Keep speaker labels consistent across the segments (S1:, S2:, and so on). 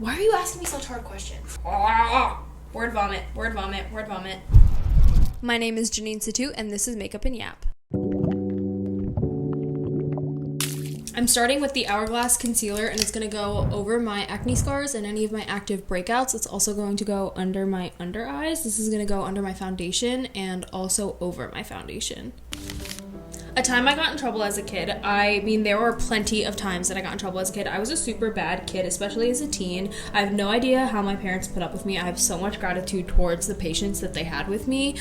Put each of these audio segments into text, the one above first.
S1: Why are you asking me such hard questions? Word vomit, word vomit, word vomit. My name is Janine Situ, and this is Makeup and Yap. I'm starting with the Hourglass Concealer, and it's going to go over my acne scars and any of my active breakouts. It's also going to go under my under eyes. This is going to go under my foundation and also over my foundation. A time I got in trouble as a kid, there were plenty of times that I got in trouble as a kid. I was a super bad kid, especially as a teen. I have no idea how my parents put up with me. I have so much gratitude towards the patience that they had with me.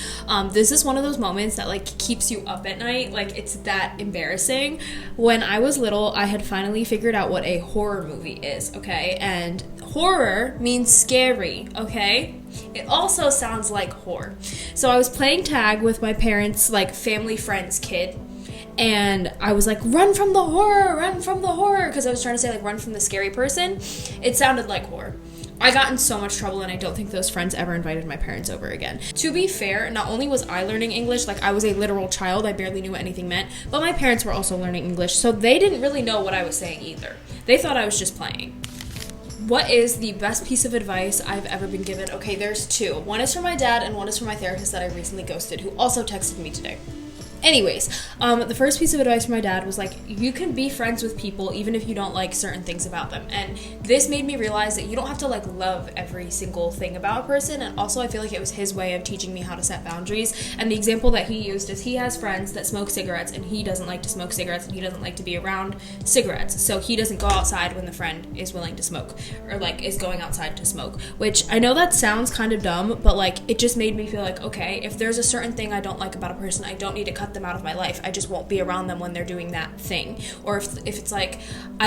S1: This is one of those moments that keeps you up at night. It's that embarrassing. When I was little, I had finally figured out what a horror movie is, okay? And horror means scary, okay? It also sounds like whore. So I was playing tag with my parents' family friends kid. And I was run from the horror, because I was trying to say, run from the scary person. It sounded like horror. I got in so much trouble, and I don't think those friends ever invited my parents over again. To be fair, not only was I learning English, I was a literal child, I barely knew what anything meant, but my parents were also learning English, so they didn't really know what I was saying either. They thought I was just playing. What is the best piece of advice I've ever been given? Okay, there's two. One is from my dad, and one is from my therapist that I recently ghosted, who also texted me today. Anyways, the first piece of advice from my dad was you can be friends with people even if you don't like certain things about them. And this made me realize that you don't have to love every single thing about a person. And also I feel it was his way of teaching me how to set boundaries. And the example that he used is he has friends that smoke cigarettes, and he doesn't like to smoke cigarettes, and he doesn't like to be around cigarettes. So he doesn't go outside when the friend is willing to smoke, or is going outside to smoke, which I know that sounds kind of dumb, but it just made me feel okay, if there's a certain thing I don't like about a person, I don't need to cut them out of my life. I just won't be around them when they're doing that thing. Or if it's I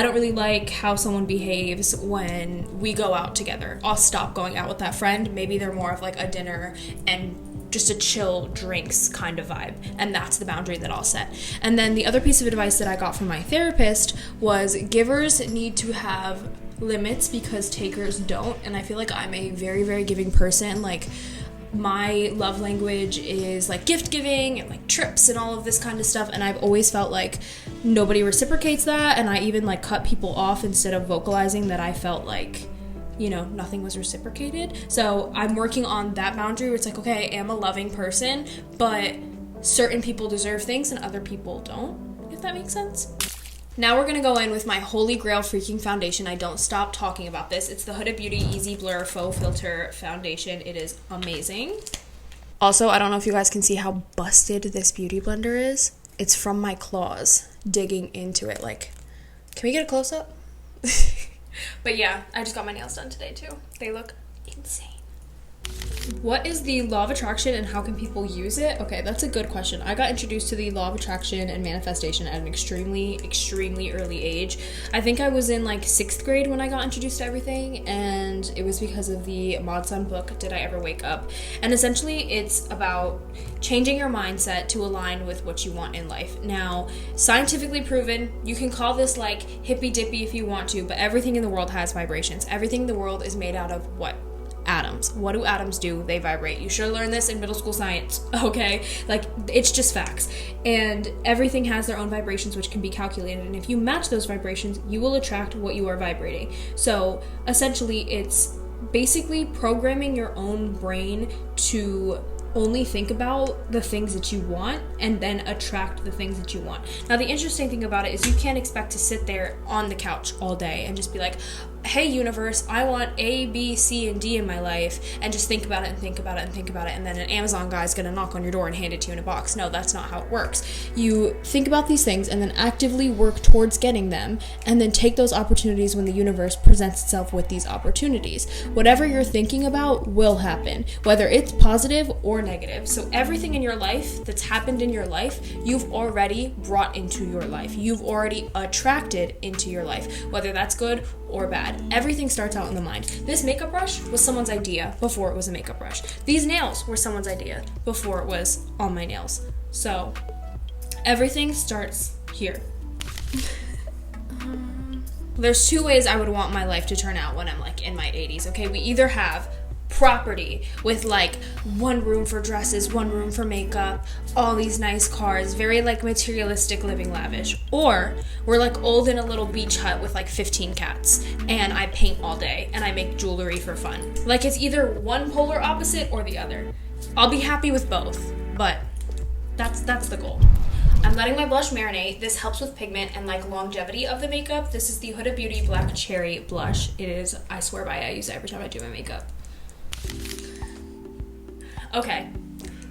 S1: don't really like how someone behaves when we go out together, I'll stop going out with that friend. Maybe they're more of a dinner and just a chill drinks kind of vibe, and that's the boundary that I'll set. And then the other piece of advice that I got from my therapist was givers need to have limits because takers don't. And I feel I'm a very, very giving person. My love language is gift giving and trips and all of this kind of stuff, and I've always felt nobody reciprocates that, and I even cut people off instead of vocalizing that I felt nothing was reciprocated. So I'm working on that boundary where it's okay, I am a loving person, but certain people deserve things and other people don't, if that makes sense. Now we're going to go in with my holy grail freaking foundation. I don't stop talking about this. It's the Huda Beauty Easy Blur Faux Filter Foundation. It is amazing. Also, I don't know if you guys can see how busted this beauty blender is. It's from my claws digging into it. Can we get a close-up? But yeah, I just got my nails done today too. They look insane. What is the law of attraction and how can people use it? Okay, that's a good question. I got introduced to the law of attraction and manifestation at an extremely, extremely early age. I think I was in 6th grade when I got introduced to everything, and it was because of the Maud Sun book, Did I Ever Wake Up? And essentially it's about changing your mindset to align with what you want in life. Now, scientifically proven, you can call this hippy dippy if you want to, but everything in the world has vibrations. Everything in the world is made out of what? Atoms. What do atoms do? They vibrate. You should have learned this in middle school science, okay? It's just facts. And everything has their own vibrations, which can be calculated. And if you match those vibrations, you will attract what you are vibrating. So essentially, it's basically programming your own brain to only think about the things that you want and then attract the things that you want. Now, the interesting thing about it is you can't expect to sit there on the couch all day and just be hey universe, I want A, B, C, and D in my life, and just think about it and think about it and think about it, and then an Amazon guy's gonna knock on your door and hand it to you in a box. No, that's not how it works. You think about these things and then actively work towards getting them, and then take those opportunities when the universe presents itself with these opportunities. Whatever you're thinking about will happen, whether it's positive or negative. So everything in your life that's happened in your life, you've already brought into your life. You've already attracted into your life, whether that's good or bad. Everything starts out in the mind. This makeup brush was someone's idea before it was a makeup brush. These nails were someone's idea before it was on my nails. So everything starts here. There's two ways I would want my life to turn out when I'm in my 80s, okay? We either have property with like one room for dresses, one room for makeup, all these nice cars, very like materialistic living lavish. Or we're like old in a little beach hut with like 15 cats and I paint all day and I make jewelry for fun. Like it's either one polar opposite or the other. I'll be happy with both, but that's the goal. I'm letting my blush marinate. This helps with pigment and like longevity of the makeup. This is the Huda Beauty Black Cherry blush. It is, I swear by it, I use it every time I do my makeup. Okay,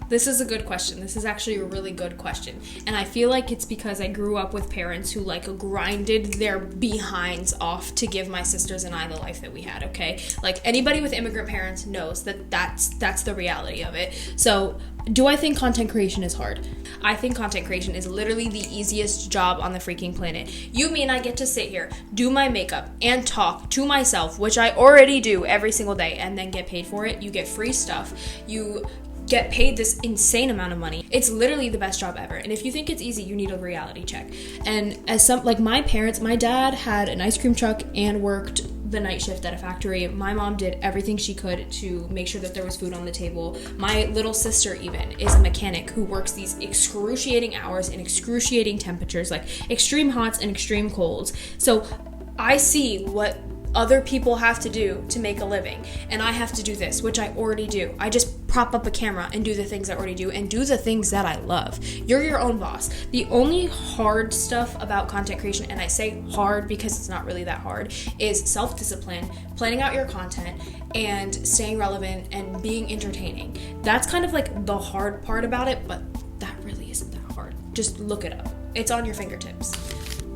S1: this is a good question. This is actually a really good question. And I feel like it's because I grew up with parents who like grinded their behinds off to give my sisters and I the life that we had, okay? Like anybody with immigrant parents knows that that's the reality of it. So do I think content creation is hard? I think content creation is literally the easiest job on the freaking planet. You mean I get to sit here, do my makeup, and talk to myself, which I already do every single day, and then get paid for it? You get free stuff. You get paid this insane amount of money. It's literally the best job ever. And if you think it's easy, you need a reality check. And as some, like my parents, my dad had an ice cream truck and worked the night shift at a factory. My mom did everything she could to make sure that there was food on the table. My little sister even is a mechanic who works these excruciating hours in excruciating temperatures, like extreme hots and extreme colds. So I see what other people have to do to make a living, and I have to do this, which I already do. I just prop up a camera and do the things I already do and do the things that I love. You're your own boss. The only hard stuff about content creation, and I say hard because it's not really that hard, is self-discipline, planning out your content, and staying relevant and being entertaining. That's kind of like the hard part about it, but that really isn't that hard. Just look it up. It's on your fingertips.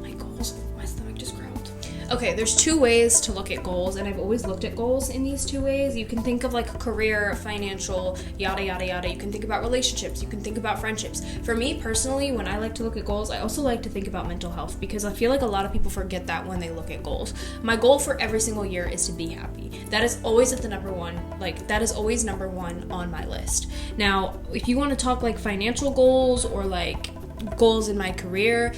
S1: My stomach just growled. Okay, there's two ways to look at goals, and I've always looked at goals in these two ways. You can think of like career, financial, yada, yada, yada. You can think about relationships. You can think about friendships. For me personally, when I like to look at goals, I also like to think about mental health, because I feel like a lot of people forget that when they look at goals. My goal for every single year is to be happy. That is always at the number one, like that is always number one on my list. Now, if you want to talk like financial goals or like goals in my career,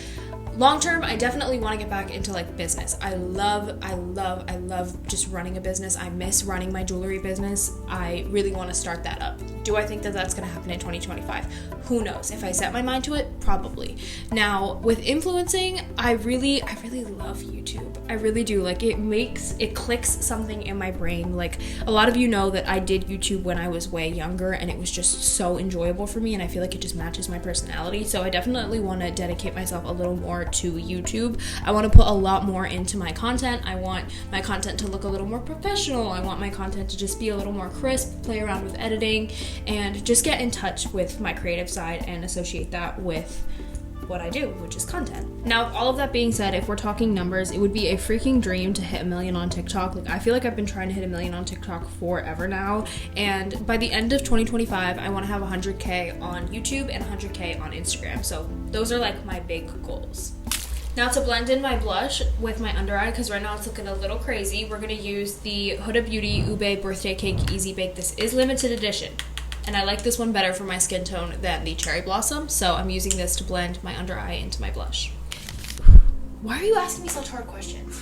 S1: long term, I definitely want to get back into like business. I love just running a business. I miss running my jewelry business. I really want to start that up. Do I think that that's going to happen in 2025? Who knows? If I set my mind to it, probably. Now, with influencing, I really love YouTube. I really do. Like it clicks something in my brain. Like a lot of you know that I did YouTube when I was way younger, and it was just so enjoyable for me, and I feel like it just matches my personality. So I definitely want to dedicate myself a little more to YouTube. I want to put a lot more into my content. I want my content to look a little more professional. I want my content to just be a little more crisp, play around with editing, and just get in touch with my creative side and associate that with what I do, which is content. Now, all of that being said, if we're talking numbers, it would be a freaking dream to hit 1 million on TikTok. Like, I feel like I've been trying to hit 1 million on TikTok forever now, and by the end of 2025, I want to have 100K on YouTube and 100K on Instagram. So those are like my big goals. Now, to blend in my blush with my under eye, because right now it's looking a little crazy, we're going to use the Huda Beauty Ube Birthday Cake Easy Bake. This is limited edition, and I like this one better for my skin tone than the Cherry Blossom, so I'm using this to blend my under eye into my blush. Why are you asking me such hard questions?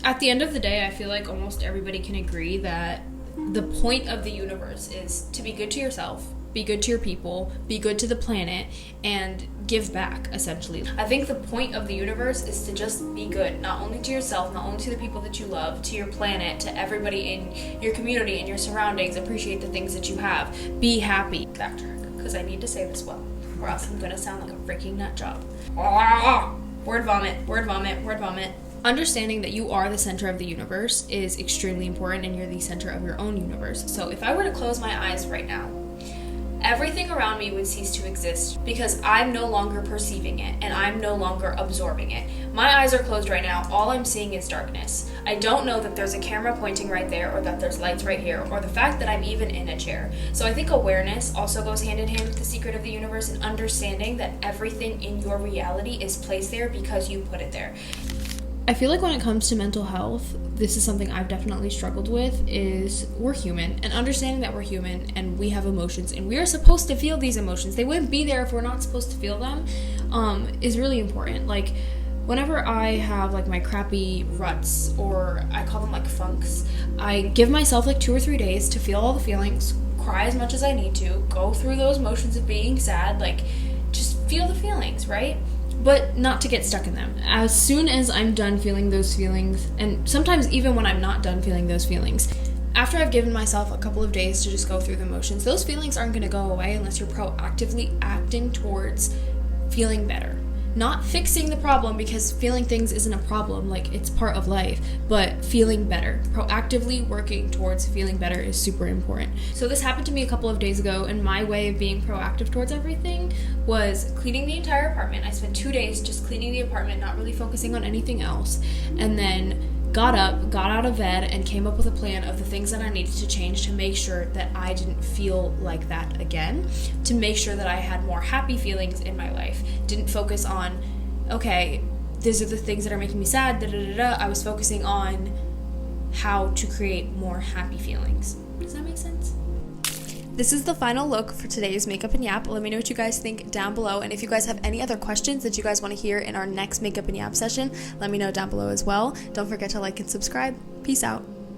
S1: At the end of the day, I feel like almost everybody can agree that the point of the universe is to be good to yourself, be good to your people, be good to the planet, and give back, essentially. I think the point of the universe is to just be good, not only to yourself, not only to the people that you love, to your planet, to everybody in your community, in your surroundings. Appreciate the things that you have. Be happy. Backtrack, because I need to say this well, or else I'm gonna sound like a freaking nut job. Word vomit, word vomit, word vomit. Understanding that you are the center of the universe is extremely important, and you're the center of your own universe. So if I were to close my eyes right now, everything around me would cease to exist, because I'm no longer perceiving it and I'm no longer absorbing it. My eyes are closed right now. All I'm seeing is darkness. I don't know that there's a camera pointing right there, or that there's lights right here, or the fact that I'm even in a chair. So I think awareness also goes hand in hand with the secret of the universe, and understanding that everything in your reality is placed there because you put it there. I feel like when it comes to mental health, this is something I've definitely struggled with, is we're human, and understanding that we're human and we have emotions and we are supposed to feel these emotions. They wouldn't be there if we're not supposed to feel them, is really important. Like, whenever I have like my crappy ruts, or I call them like funks, I give myself like 2 or 3 days to feel all the feelings, cry as much as I need to, go through those motions of being sad, like just feel the feelings, right? But not to get stuck in them. As soon as I'm done feeling those feelings, and sometimes even when I'm not done feeling those feelings, after I've given myself a couple of days to just go through the motions, those feelings aren't going to go away unless you're proactively acting towards feeling better. Not fixing the problem, because feeling things isn't a problem, like it's part of life, but feeling better. Proactively working towards feeling better is super important. So this happened to me a couple of days ago, and my way of being proactive towards everything was cleaning the entire apartment. I spent 2 days just cleaning the apartment, not really focusing on anything else, and then got up, got out of bed, and came up with a plan of the things that I needed to change to make sure that I didn't feel like that again, to make sure that I had more happy feelings in my life. Didn't focus on, okay, these are the things that are making me sad, da-da-da-da. I was focusing on how to create more happy feelings. Does that make sense? This is the final look for today's Makeup and Yap. Let me know what you guys think down below, and if you guys have any other questions that you guys want to hear in our next Makeup and Yap session, let me know down below as well. Don't forget to like and subscribe. Peace out.